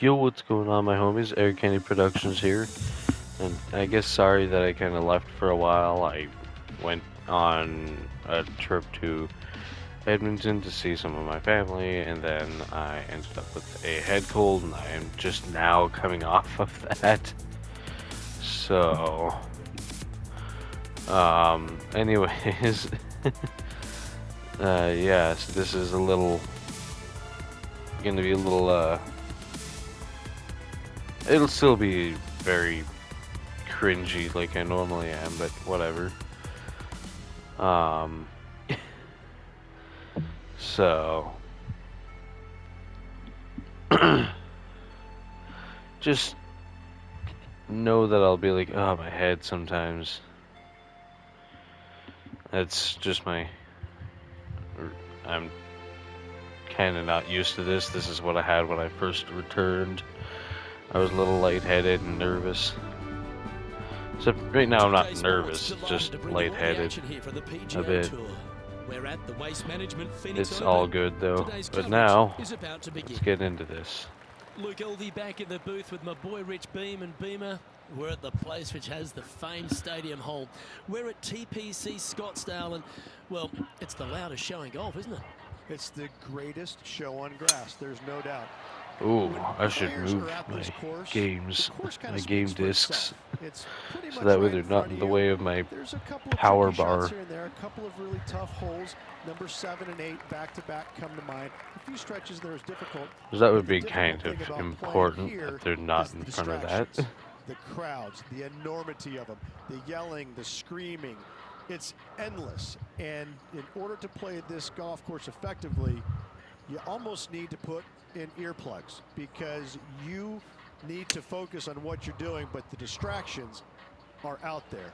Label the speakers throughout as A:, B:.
A: Yo, what's going on, my homies? Air Candy Productions here, and I guess sorry that I kind of left for a while. I went on a trip to Edmonton to see some of my family, and then I ended up with a head cold, and I am just now coming off of that. So, anyways, yes, this is gonna be a little, it'll still be very cringy like I normally am, but whatever. Um, so just know that I'll be like, oh, my head sometimes. That's just I'm kind of not used to this. This is what I had when I first returned. I was a little lightheaded and nervous. So right now I'm not nervous, just lightheaded a bit.
B: We're at the Waste Management Phoenix
A: It's
B: Open.
A: all good though. But now, let's get into this.
B: Luke Elvey back in the booth with my boy Rich Beam and Beamer. We're at the place which has the famed stadium hole. We're at TPC Scottsdale, and, well, it's the loudest show in golf, isn't it?
C: It's the greatest show on grass, there's no doubt.
A: Ooh, I should move my game discs, so that way they're not in the way of my power bar.
C: Here and there, a couple of really tough holes. Number 7 and 8 back-to-back come to mind. A few stretches there is difficult.
A: Because that would be kind of important that they're not in front of that.
C: The crowds, the enormity of them, the yelling, the screaming. It's endless. And in order to play this golf course effectively, you almost need to put in earplugs, because you need to focus on what you're doing, but the distractions are out there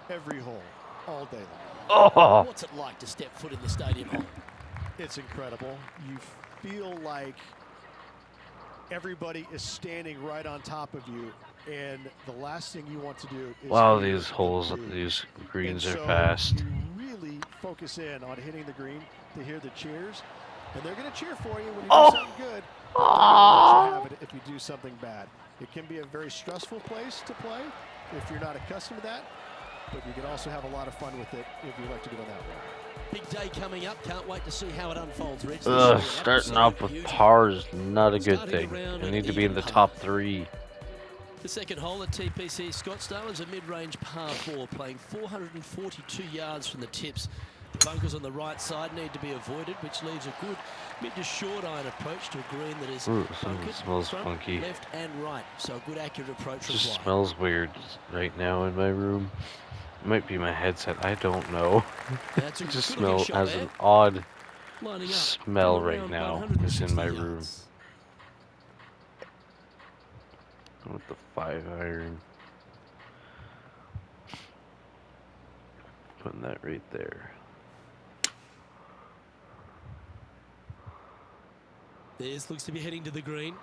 C: every hole, all day long.
A: Oh.
B: What's it like to step foot in the stadium hole?
C: It's incredible. You feel like everybody is standing right on top of you, and the last thing you want to do is...
A: Wow, these greens are fast.
C: You really focus in on hitting the green to hear the cheers. And they're going to cheer for you when you do something good. They'll let you have it if you do something bad. It can be a very stressful place to play if you're not accustomed to that. But you can also have a lot of fun with it if you like to go that way.
B: Big day coming up. Can't wait to see how it unfolds, Rich.
A: Starting off with par is not a good thing. You need to be in the top 3.
B: The second hole at TPC Scottsdale is a mid-range par 4, playing 442 yards from the tips. The bunkers on the right side need to be avoided, which leaves a good mid to short iron approach to a green that is bunkered
A: smells
B: front,
A: funky.
B: left and right. So a good accurate approach.
A: It just smells weird right now in my room. It might be my headset, I don't know.
B: That's
A: it just has an odd smell right now. It's in my room. With the 5-iron. Putting that right there.
B: This looks to be heading to the green.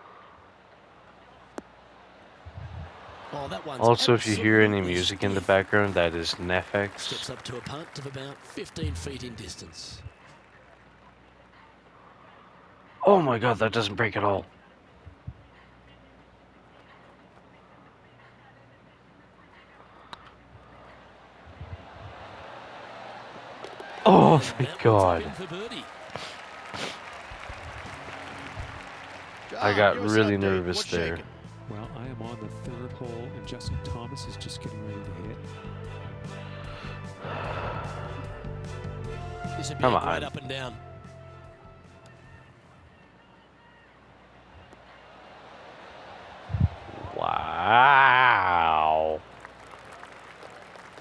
B: Oh, that one's
A: also, if you hear any music in the background, that is Netflix.
B: Steps up to a punt of about 15 feet in distance.
A: Oh my god, that doesn't break at all. Oh, thank God. I got really nervous there.
D: Well, I am on the third hole, and Justin Thomas is just getting ready to hit.
B: This would be
A: Come
B: right
A: on.
B: up and down.
A: Wow.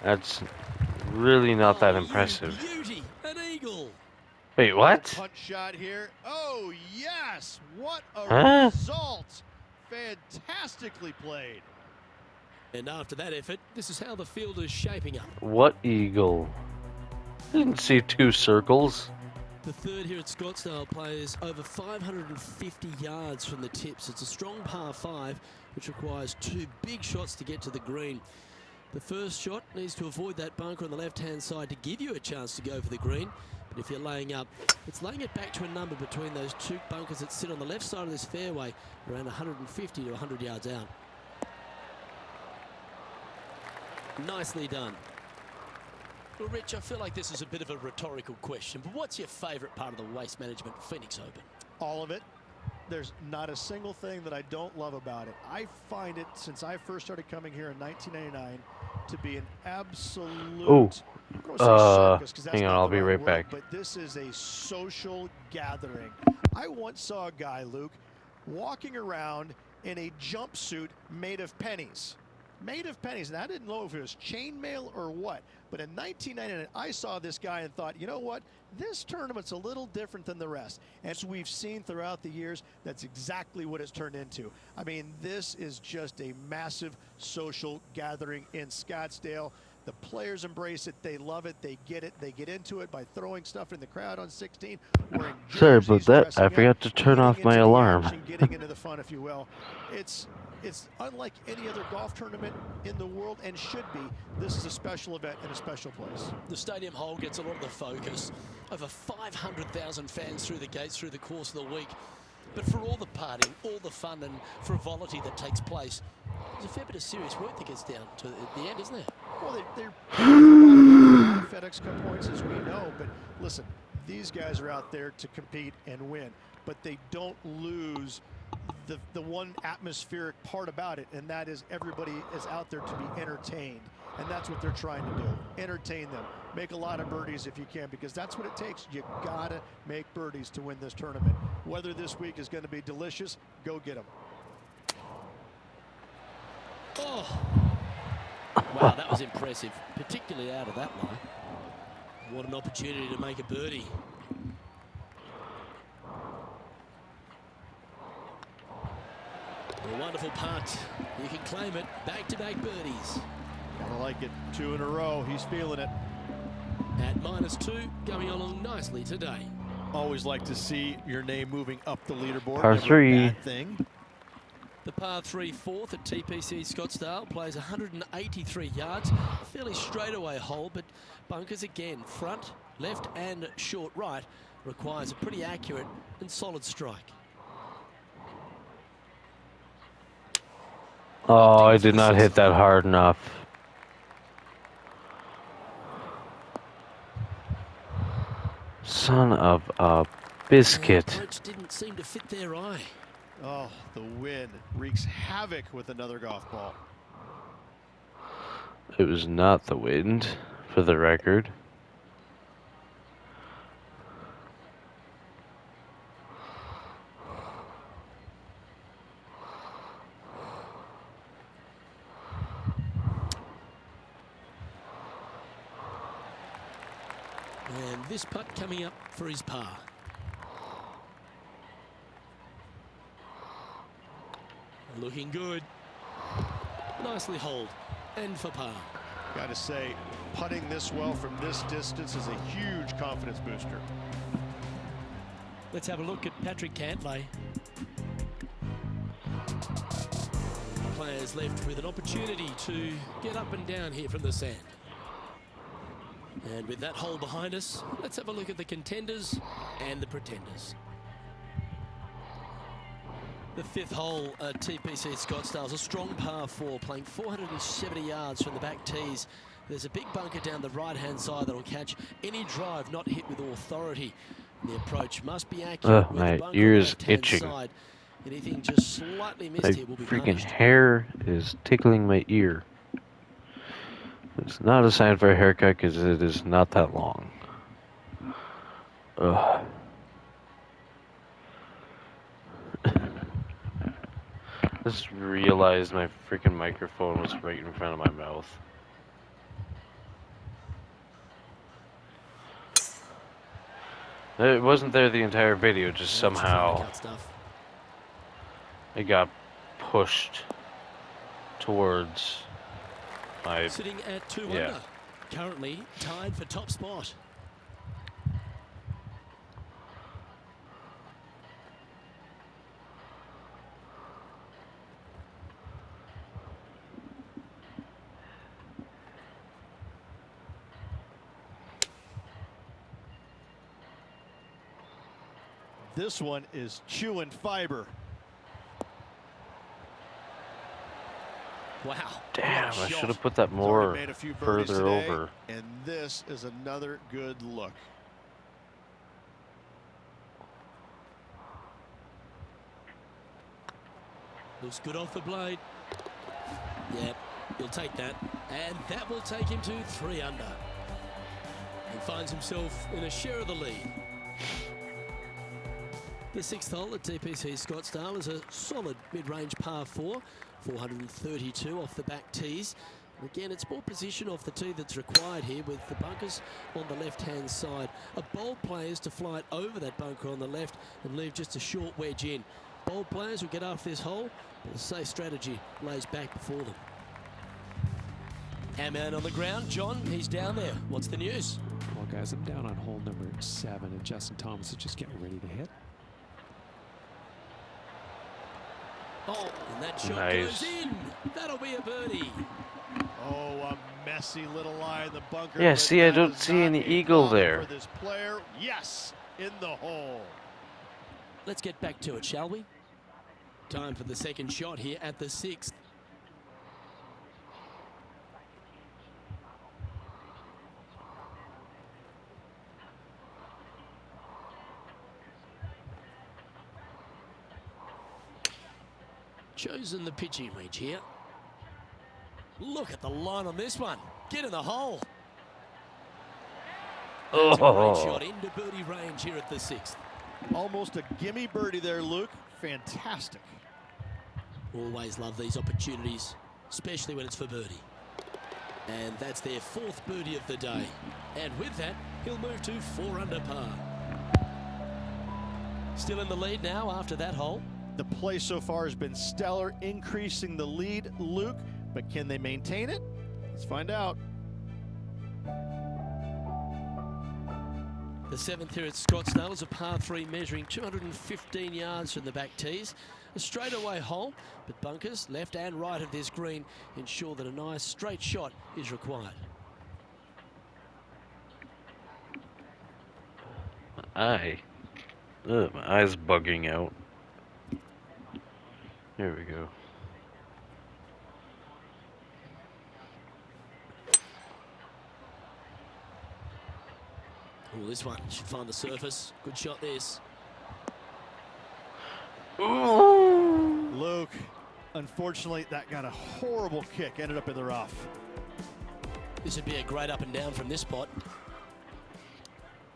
A: That's really not that impressive.
B: Beauty, an eagle.
A: Wait, what?
C: Punch shot here. Oh, yes. What a result. Fantastically played.
B: And after that effort, this is how the field is shaping up.
A: What eagle? Didn't see 2 circles.
B: The third here at Scottsdale plays over 550 yards from the tips. It's a strong par 5, which requires 2 big shots to get to the green. The first shot needs to avoid that bunker on the left-hand side to give you a chance to go for the green. But if you're laying up, it's laying it back to a number between those two bunkers that sit on the left side of this fairway, around 150 to 100 yards out. Nicely done. Well, Rich, I feel like this is a bit of a rhetorical question, but what's your favourite part of the Waste Management Phoenix Open?
C: All of it. There's not a single thing that I don't love about it. I find it, since I first started coming here in 1999, to be an absolute...
A: Oh,
C: I'm gonna say circus, 'cause that's
A: hang on,
C: not
A: I'll
C: the
A: be
C: right
A: right
C: word,
A: back.
C: But this is a social gathering. I once saw a guy, Luke, walking around in a jumpsuit made of pennies. Made of pennies, and I didn't know if it was chainmail or what. But in 1999, I saw this guy and thought, you know what? This tournament's a little different than the rest. And as we've seen throughout the years, that's exactly what it's turned into. I mean, this is just a massive social gathering in Scottsdale. The players embrace it. They love it. They get it. They get into it by throwing stuff in the crowd on 16, wearing jerseys,
A: Sorry about that.
C: dressing
A: I
C: up,
A: forgot to turn
C: getting
A: off my
C: into the
A: alarm.
C: action, getting into the fun, if you will. It's unlike any other golf tournament in the world, and should be. This is a special event in a special place.
B: The stadium hole gets a lot of the focus. Over 500,000 fans through the gates through the course of the week. But for all the partying, all the fun and frivolity that takes place, there's a fair bit of serious work that gets down to the end, isn't there?
C: Well, they're FedEx Cup points, as we know, but listen, these guys are out there to compete and win, but they don't lose the one atmospheric part about it, and that is everybody is out there to be entertained, and that's what they're trying to do. Entertain them. Make a lot of birdies if you can, because that's what it takes. You gotta make birdies to win this tournament. Whether this week is going to be delicious, go get them.
B: Oh, wow, that was impressive, particularly out of that line. What an opportunity to make a birdie. A wonderful punt. You can claim it. Back-to-back birdies.
C: Gotta like it. 2 in a row. He's feeling it.
B: At -2, going along nicely today.
C: Always like to see your name moving up the leaderboard.
A: Par
C: Never a
A: 3.
C: bad thing.
B: The par 3 fourth at TPC Scottsdale plays 183 yards. A fairly straightaway hole, but bunkers again. Front, left and short right requires a pretty accurate and solid strike.
A: Oh, I did not hit that hard enough. Son of a biscuit.
B: The approach didn't seem to fit their eye.
C: Oh, the wind wreaks havoc with another golf ball.
A: It was not the wind, for the record.
B: And this putt coming up for his par. Looking good. Nicely holed. And for par.
C: Got to say, putting this well from this distance is a huge confidence booster.
B: Let's have a look at Patrick Cantlay. Players left with an opportunity to get up and down here from the sand. And with that hole behind us, let's have a look at the contenders and the pretenders. The 5th hole at TPC Scottsdale is a strong par 4, playing 470 yards from the back tees. There's a big bunker down the right-hand side that'll catch any drive not hit with authority. And the approach must be accurate with
A: my
B: the bunker
A: ear
B: on the
A: is
B: left-hand
A: itching.
B: side. Anything just slightly missed
A: My
B: here will be
A: freaking
B: punished.
A: hair is tickling my ear. It's not a sign for a haircut because it is not that long. Ugh. Just realized my freaking microphone was right in front of my mouth. It wasn't there the entire video, just
B: That's
A: somehow
B: funny cut stuff.
A: it got pushed towards my...
B: Sitting at 2
A: Yeah.
B: under. Currently tied for top spot.
C: This one is chewing fiber.
B: Wow.
A: Damn,
B: what a
A: I
B: shot.
A: should have put that
C: He's already
A: more
C: made a few birdies
A: further
C: today,
A: over.
C: and this is another good look.
B: Looks good off the blade. Yep, he'll take that. And that will take him to 3 under. And finds himself in a share of the lead. The 6th hole at TPC Scottsdale is a solid mid-range par 4, 432 off the back tees. And again, it's more position off the tee that's required here, with the bunkers on the left-hand side. A bold play is to fly it over that bunker on the left and leave just a short wedge in. Bold players will get off this hole, but a safe strategy lays back before them. Hamman on the ground. John, he's down there. What's the news?
D: Well, guys, I'm down on hole number 7, and Justin Thomas is just getting ready to hit.
B: Oh, and that shot
A: Nice.
B: goes in. That'll be a birdie.
C: Oh, a messy little lie in the bunker.
A: Yeah,
C: but
A: see, I
C: that
A: don't
C: is
A: see
C: not
A: any
C: a
A: eagle
C: problem
A: there.
C: For this player, yes, in the hole.
B: Let's get back to it, shall we? Time for the second shot here at the 6th. Chosen the pitching wedge here. Look at the line on this one. Get in the hole. That's a great
A: Oh.
B: shot into birdie range here at the 6th.
C: Almost a gimme birdie there, Luke. Fantastic.
B: Always love these opportunities, especially when it's for birdie. And that's their 4th birdie of the day. And with that, he'll move to 4 under par. Still in the lead now after that hole.
C: The play so far has been stellar, increasing the lead, Luke. But can they maintain it? Let's find out.
B: The 7th here at Scottsdale is a par 3 measuring 215 yards from the back tees. A straightaway hole, but bunkers left and right of this green ensure that a nice straight shot is required.
A: My eye's bugging out. There we go.
B: Oh, this one should find the surface. Good shot, this.
A: Ooh.
C: Luke, unfortunately, that got a horrible kick, ended up in the rough.
B: This would be a great up and down from this spot.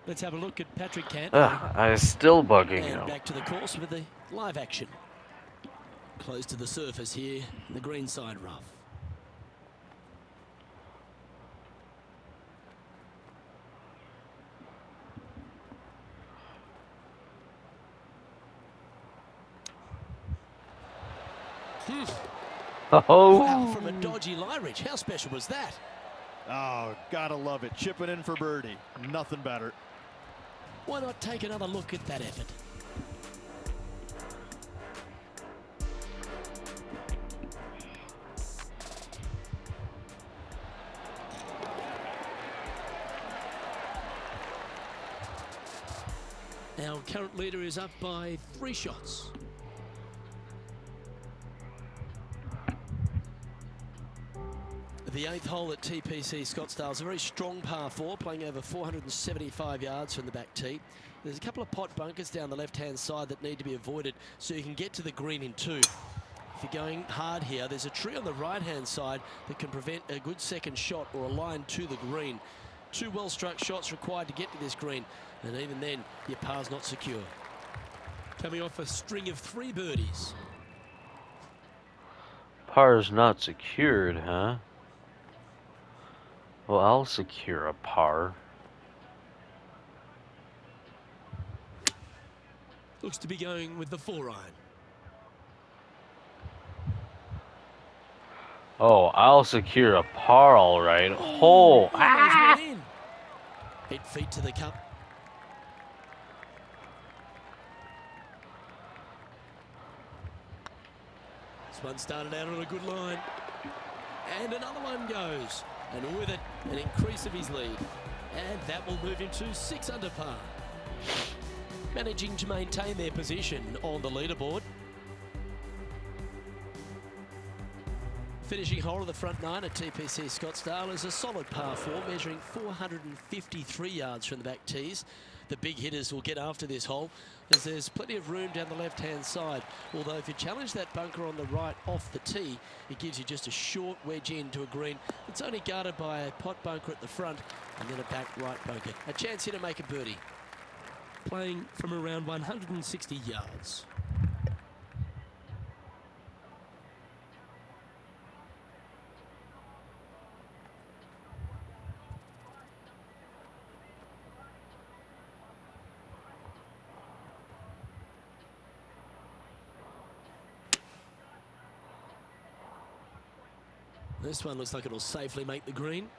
B: Let's have a look at Patrick Cant.
A: Eye's still bugging
B: And
A: out.
B: back to the course with the live action. Close to the surface here, the green side rough.
A: Oh.
B: Wow, from a dodgy lie ridge. How special was that?
C: Oh, gotta love it. Chipping in for birdie. Nothing better.
B: Why not take another look at that effort? Our current leader is up by 3 shots. The 8th hole at TPC Scottsdale is a very strong par 4, playing over 475 yards from the back tee. There's a couple of pot bunkers down the left-hand side that need to be avoided so you can get to the green in 2. If you're going hard here, there's a tree on the right-hand side that can prevent a good second shot or a line to the green. 2 well-struck shots required to get to this green, and even then, your par's not secure. Coming off a string of 3 birdies.
A: Par's not secured, huh? Well, I'll secure a par.
B: Looks to be going with the 4-iron.
A: Oh, I'll secure a par, all right. Oh,
B: Almost went in. 8 feet to the cup. This one started out on a good line. And another one goes. And with it, an increase of his lead. And that will move him to 6 under par. managing to maintain their position on the leaderboard. Finishing hole of the front nine at TPC Scottsdale is a solid par 4, measuring 453 yards from the back tees. The big hitters will get after this hole, as there's plenty of room down the left-hand side. Although if you challenge that bunker on the right off the tee, it gives you just a short wedge into a green. It's only guarded by a pot bunker at the front and then a back right bunker. A chance here to make a birdie. Playing from around 160 yards. This one looks like it'll safely make the green.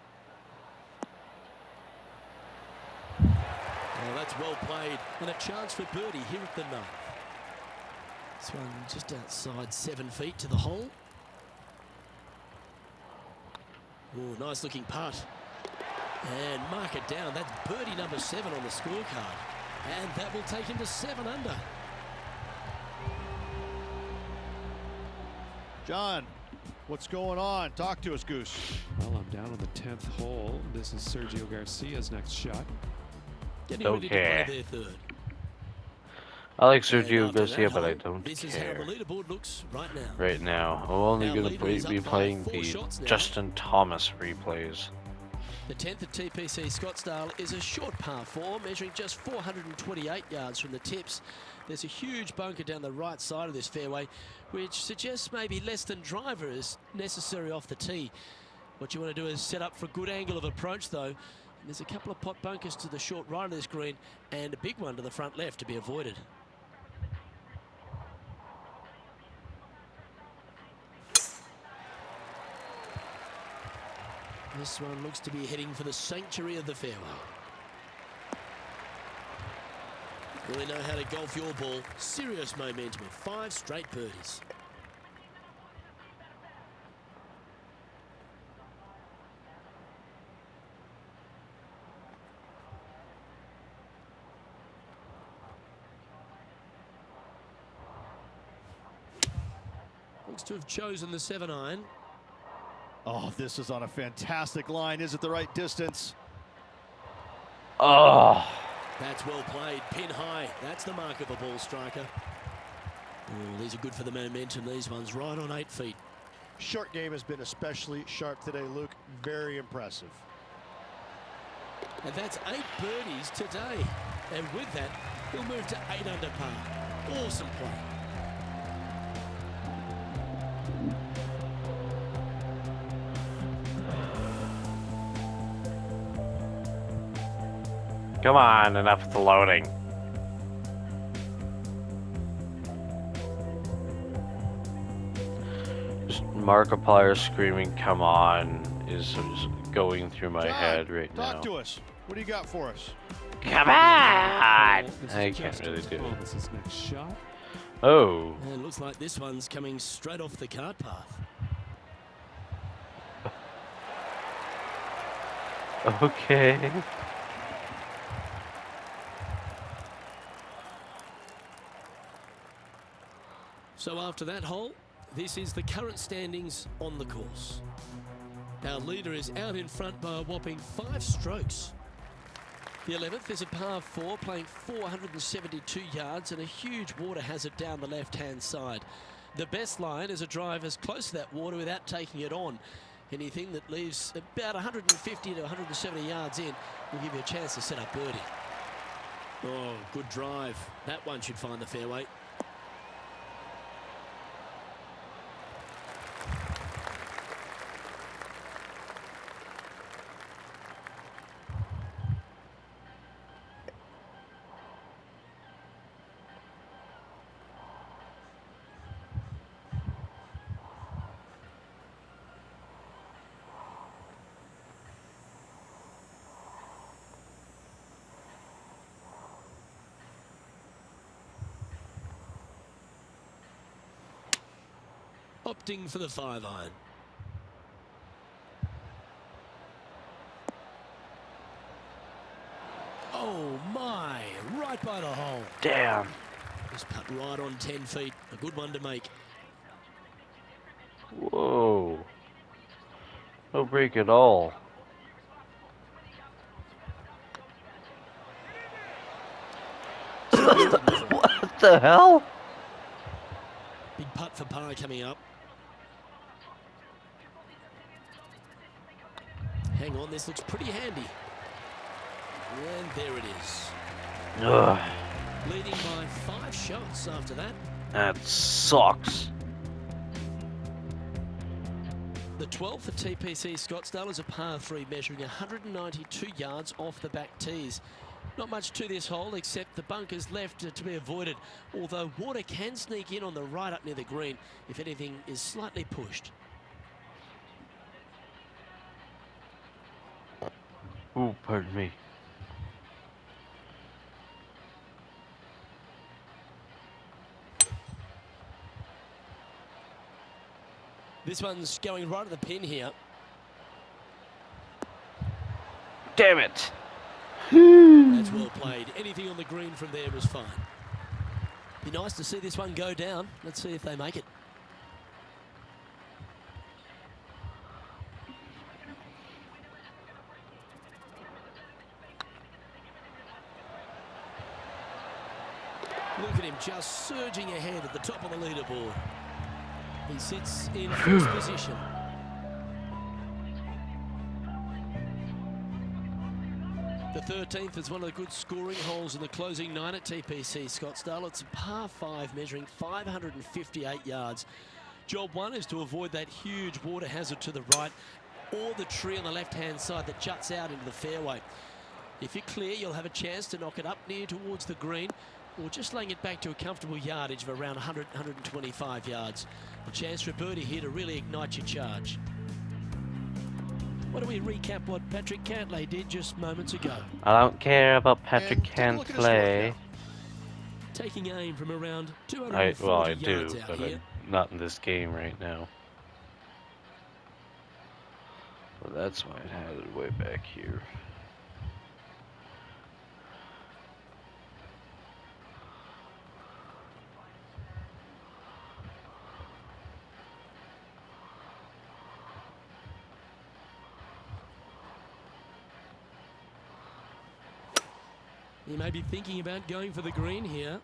B: Oh, that's well played. And a chance for birdie here at the ninth. This one just outside 7 feet to the hole. Oh, nice looking putt. And mark it down. That's birdie number 7 on the scorecard. And that will take him to 7 under.
C: John, what's going on? Talk to us, Goose.
D: Well, I'm down on the 10th hole. This is Sergio Garcia's next shot.
B: Getting ready to play their third.
A: I like Sergio Garcia, but I don't
B: This is how
A: care.
B: the leaderboard looks right now.
A: Right now, I'm only
B: Our
A: going
B: leader
A: to
B: is
A: be
B: up by
A: playing
B: 4
A: the
B: shots now.
A: Justin Thomas replays.
B: The 10th at TPC Scottsdale is a short par 4, measuring just 428 yards from the tips. There's a huge bunker down the right side of this fairway, which suggests maybe less than driver is necessary off the tee. What you want to do is set up for a good angle of approach, though. And there's a couple of pot bunkers to the short right of this green and a big one to the front left to be avoided. This one looks to be heading for the sanctuary of the fairway. Really know how to golf your ball. Serious momentum with 5 straight birdies. Looks to have chosen the 7-iron.
C: Oh, this is on a fantastic line. Is it the right distance?
A: Oh,
B: That's well played. Pin high. That's the mark of a ball striker. Oh, these are good for the momentum. These ones right on 8 feet.
C: Short game has been especially sharp today, Luke. Very impressive.
B: And that's 8 birdies today. And with that, he'll move to 8 under par. Awesome play.
A: come on, enough with the loading. Just Markiplier screaming, come on, is going through my
C: John,
A: head right now.
C: talk to us. What do you got for us?
A: Come on!
D: This is
A: I can't
D: Justin
A: really do it.
D: Thomas's next shot.
A: Oh,
B: And it looks like this one's coming straight off the cart path.
A: okay.
B: So after that hole, this is the current standings on the course. Our leader is out in front by a whopping 5 strokes. The 11th is a par 4, playing 472 yards and a huge water hazard down the left-hand side. The best line is a drive as close to that water without taking it on. Anything that leaves about 150 to 170 yards in will give you a chance to set up birdie. Oh, good drive. That one should find the fairway. Opting for the 5-iron. Oh my, right by the hole.
A: Damn
B: Right on 10 feet. A good one to make.
A: Whoa. No break at all. What the hell?
B: Big putt for par coming up. Hang on, this looks pretty handy. And there it is.
A: Ugh,
B: Leading by 5 shots after that.
A: that sucks.
B: The 12th for TPC Scottsdale is a par 3 measuring 192 yards off the back tees. Not much to this hole except the bunkers left to be avoided, although water can sneak in on the right up near the green if anything is slightly pushed.
A: Ooh, pardon me.
B: This one's going right at the pin here.
A: Damn it.
B: That's well played. Anything on the green from there was fine. Be nice to see this one go down. Let's see if they make it. Look at him just surging ahead at the top of the leaderboard. He sits in first position. The 13th is one of the good scoring holes in the closing 9 at TPC Scottsdale. It's a par 5 measuring 558 yards. Job 1 is to avoid that huge water hazard to the right or the tree on the left-hand side that juts out into the fairway. If you're clear, you'll have a chance to knock it up near towards the green or just laying it back to a comfortable yardage of around 100, 125 yards. A chance for a birdie here to really ignite your charge. Why don't we recap what Patrick Cantlay did just moments ago?
A: I don't care about Patrick
C: And take a look at his work
A: Cantlay.
C: now.
B: Taking aim from around
A: I
B: 240
A: do,
B: yards out
A: but
B: here.
A: not in this game right now. Well, that's why I had it way back here.
B: You may be thinking about going for the green here.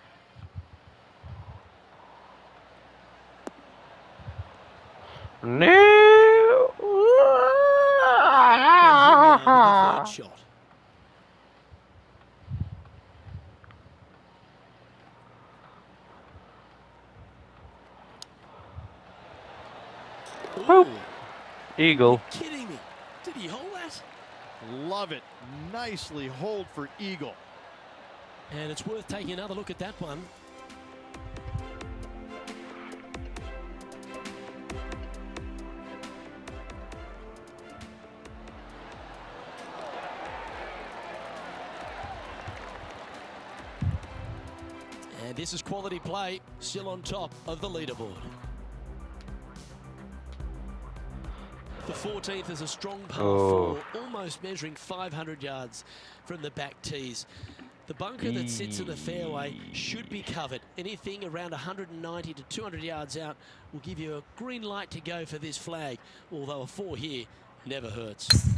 A: No.
B: And here we are with the third shot.
A: Whoop.
B: Ooh,
A: Eagle.
B: kidding me. Did he hold that?
C: Love it. Nicely hold for eagle.
B: And it's worth taking another look at that one. And this is quality play, still on top of the leaderboard. The 14th is a strong par 4, almost measuring 500 yards from the back tees. The bunker that sits in the fairway should be covered. Anything around 190 to 200 yards out will give you a green light to go for this flag, although a 4 here never hurts.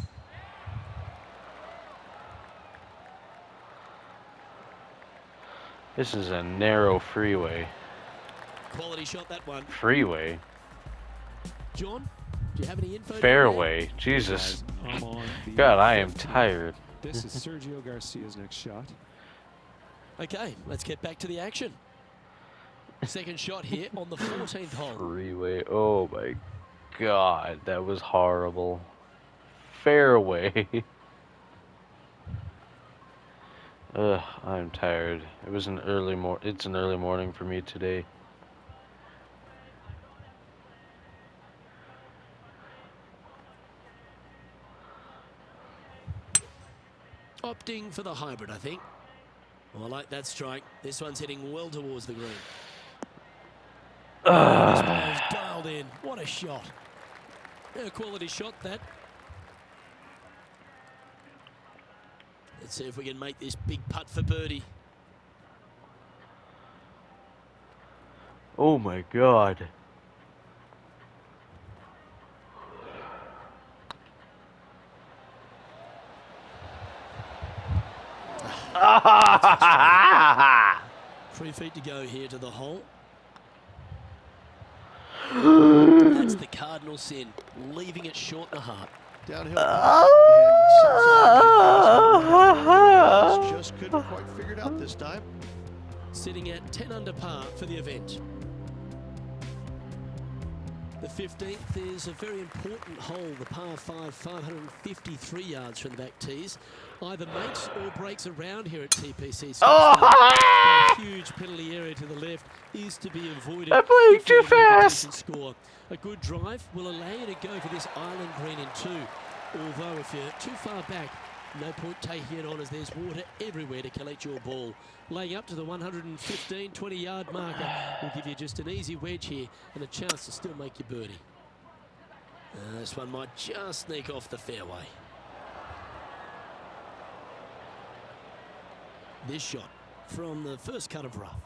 A: This is a narrow freeway.
B: Quality shot, that one.
A: Freeway?
B: John, do you have any info?
A: Fairway. Jesus.
D: Guys, I'm on the
A: God, I am
D: 15th.
A: tired.
D: This is Sergio Garcia's next shot.
B: Okay, let's get back to the action. Second shot here on the 14th hole.
A: Freeway. Oh my God, that was horrible. Fairway. Ugh, I'm tired. It's an early morning for me today.
B: Opting for the hybrid, I think. Well, I like that strike. This one's heading well towards the green. This ball's dialed in. What a shot. A quality shot, that. Let's see if we can make this big putt for birdie.
A: Oh my god.
B: 3 feet to go here to the hole. That's the cardinal sin, leaving it short and a half.
C: Downhill putt, and sometimes just couldn't quite figure it out this time.
B: Sitting at 10 under par for the event. The 15th is a very important hole, the par 5, 553 yards from the back tees. Either makes or breaks around here at TPC. A huge penalty area to the left is to be avoided.
A: I'm playing too fast.
B: Score. A good drive will allow you to go for this island green in 2. Although if you're too far back, no point taking it on as there's water everywhere to collect your ball. Laying up to the 115, 20-yard marker will give you just an easy wedge here and a chance to still make your birdie. This one might just sneak off the fairway. This shot from the first cut of rough.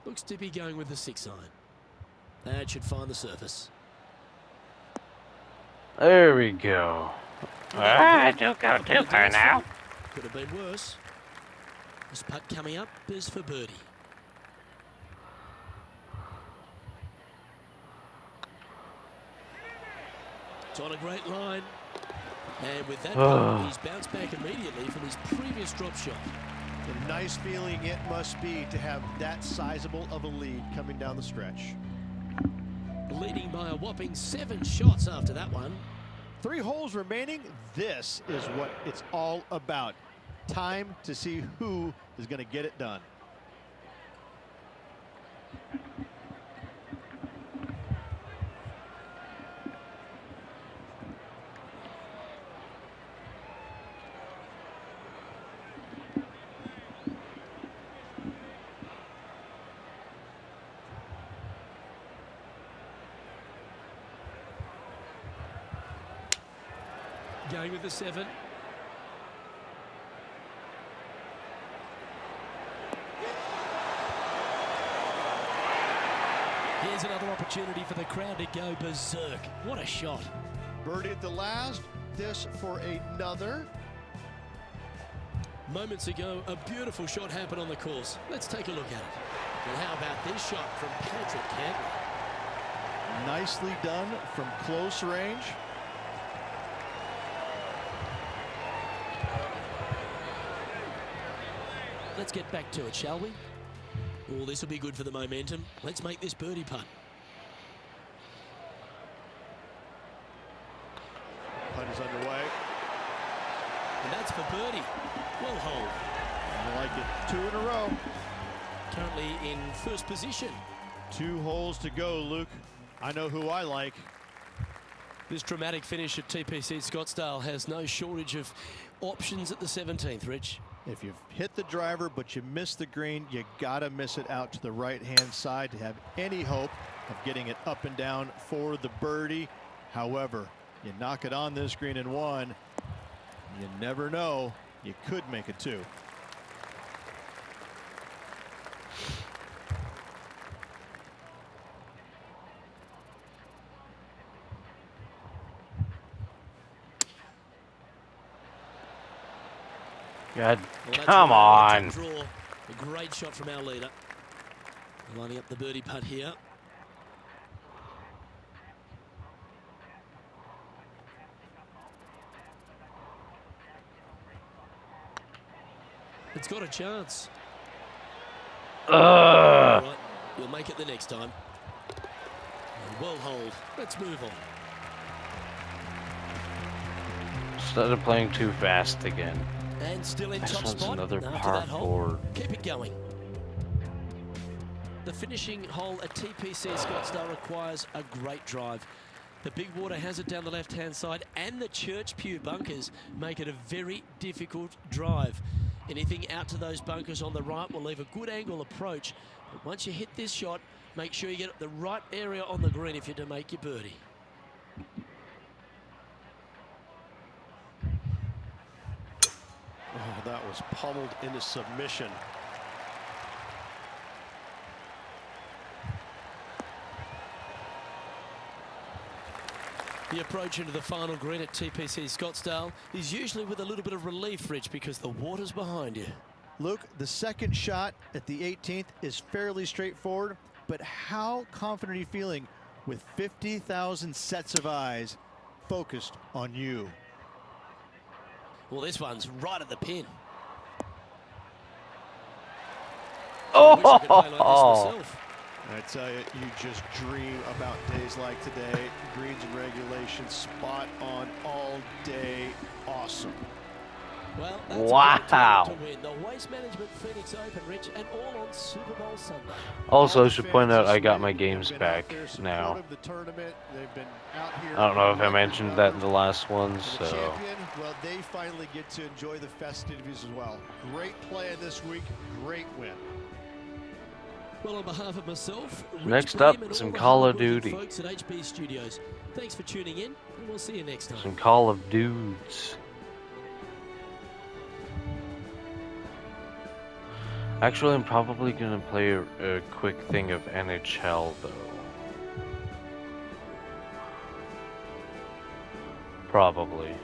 B: Looks to be going with the 6-iron. That should find the surface.
A: There we go. Don't go too far now.
B: Could have been worse. This putt coming up is for birdie. It's on a great line. And with that putt, he's bounced back immediately from his previous drop shot.
C: A nice feeling it must be to have that sizable of a lead coming down the stretch.
B: Leading by a whopping 7 shots after that one.
C: 3 holes remaining. This is what it's all about. Time to see who is going to get it done.
B: Going with the 7. Here's another opportunity for the crowd to go berserk. What a shot.
C: Birdie at the last. This for another.
B: Moments ago, a beautiful shot happened on the course. Let's take a look at it. And how about this shot from Patrick Cantley?
C: Nicely done from close range.
B: Let's get back to it, shall we? Oh, this will be good for the momentum. Let's make this birdie putt.
C: Putt is underway.
B: And that's for birdie. Well hold.
C: I like it. 2 in a row.
B: Currently in first position.
C: 2 holes to go, Luke. I know who I like.
B: This dramatic finish at TPC Scottsdale has no shortage of options at the 17th, Rich.
C: If you've hit the driver but you miss the green, you gotta miss it out to the right-hand side to have any hope of getting it up and down for the birdie. However, you knock it on this green in 1, you never know, you could make it 2.
A: God,
B: Well,
A: come on.
B: Draw. A great shot from our leader. Lining up the birdie putt here. It's got a chance. All right, you'll make it the next time. Well hold. Let's move on.
A: Started playing too fast again.
B: And still in
A: This
B: top
A: one's
B: spot
A: another
B: after
A: par
B: that hole.
A: 4.
B: Keep it going. The finishing hole at TPC Scottsdale requires a great drive. The big water hazard down the left-hand side and the Church Pew bunkers make it a very difficult drive. Anything out to those bunkers on the right will leave a good angle approach. But once you hit this shot, make sure you get at the right area on the green if you're to make your birdie.
C: Oh, that was pummeled into submission.
B: The approach into the final green at TPC Scottsdale is usually with a little bit of relief, Rich, because the water's behind you.
E: Luke, the second shot at the 18th is fairly straightforward, but how confident are you feeling with 50,000 sets of eyes focused on you?
B: Well, this one's right at the pin.
A: Oh!
B: I wish I could play like this myself.
C: I tell you, you just dream about days like today. Greens and regulation, spot on all day. Awesome.
B: Well, that's
A: Wow.
B: a great tournament to win. The Waste Management Phoenix Open, Rich, and all on Super Bowl Sunday.
A: Also, I should point out I got my games back now. I don't know if I mentioned that in the last one,
C: The
A: so
C: champion, well, they finally get to enjoy the festivities as well. Great play this week, great win.
B: Well, on behalf of myself, Rich
A: Next
B: Graham
A: up,
B: and all
A: some
B: the
A: Call of
B: hard-working
A: Duty.
B: folks at HB Studios. Thanks for tuning in, and we'll see you next time.
A: some Call of Dudes. Actually, I'm probably gonna play a quick thing of NHL though. Probably.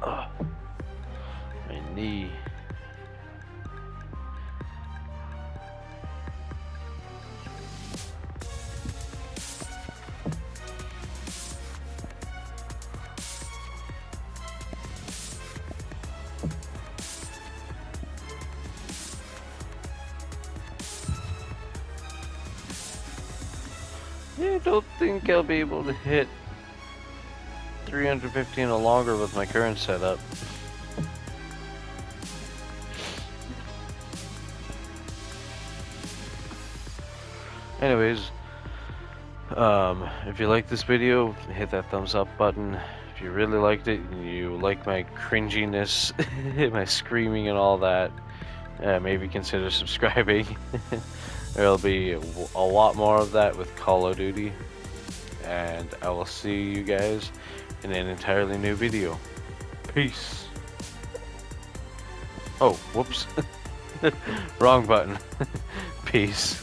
A: Ugh. My knee. I don't think I'll be able to hit 315 or longer with my current setup. Anyways, if you like this video, hit that thumbs up button. If you really liked it and you like my cringiness, my screaming and all that, maybe consider subscribing. There'll be a lot more of that with Call of Duty, and I will see you guys in an entirely new video. Peace. Oh, whoops. Wrong button. Peace.